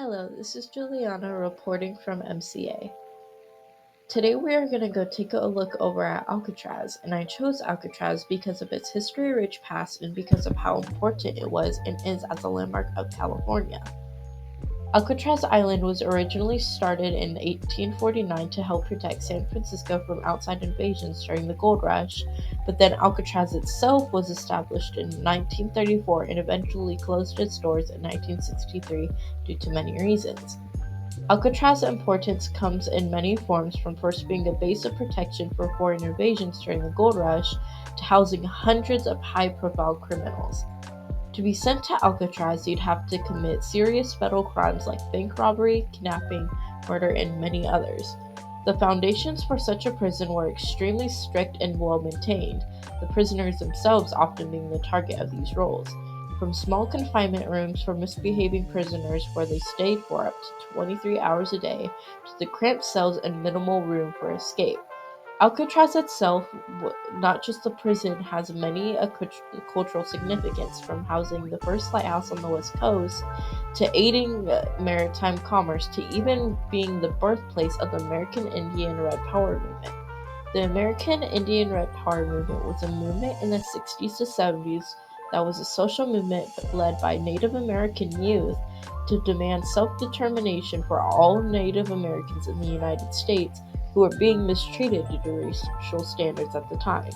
Hello, this is Juliana reporting from MCA. Today we are going to go take a look over at Alcatraz, and I chose Alcatraz because of its history-rich past and because of how important it was and is as a landmark of California. Alcatraz Island was originally started in 1849 to help protect San Francisco from outside invasions during the gold rush, but then Alcatraz itself was established in 1934 and eventually closed its doors in 1963 due to many reasons. Alcatraz's importance comes in many forms, from first being a base of protection for foreign invasions during the gold rush to housing hundreds of high-profile criminals. To be sent to Alcatraz, you'd have to commit serious federal crimes like bank robbery, kidnapping, murder, and many others. The foundations for such a prison were extremely strict and well maintained, the prisoners themselves often being the target of these roles. From small confinement rooms for misbehaving prisoners where they stayed for up to 23 hours a day, to the cramped cells and minimal room for escape. Alcatraz itself, not just the prison, has many cultural significance, from housing the first lighthouse on the West Coast to aiding maritime commerce to even being the birthplace of the American Indian Red Power movement. The American Indian Red Power movement was a movement in the 60s to 70s that was a social movement led by Native American youth to demand self-determination for all Native Americans in the United States who were being mistreated due to racial standards at the time.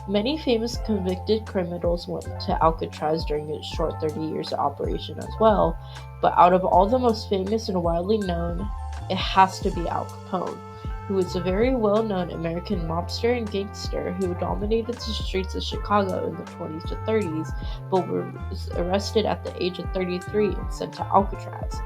Many famous convicted criminals went to Alcatraz during its short 30 years of operation as well, but out of all the most famous and widely known, it has to be Al Capone, who was a very well-known American mobster and gangster who dominated the streets of Chicago in the 20s to 30s, but was arrested at the age of 33 and sent to Alcatraz.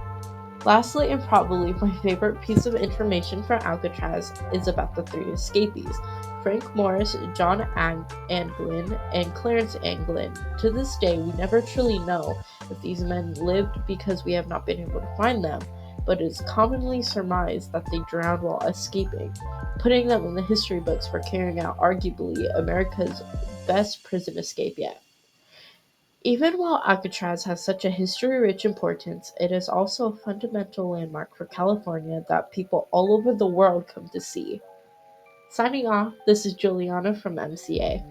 Lastly, and probably my favorite piece of information from Alcatraz, is about the three escapees: Frank Morris, John Anglin, and Clarence Anglin. To this day, we never truly know if these men lived because we have not been able to find them, but it is commonly surmised that they drowned while escaping, putting them in the history books for carrying out arguably America's best prison escape yet. Even while Alcatraz has such a history-rich importance, it is also a fundamental landmark for California that people all over the world come to see. Signing off, this is Juliana from MCA.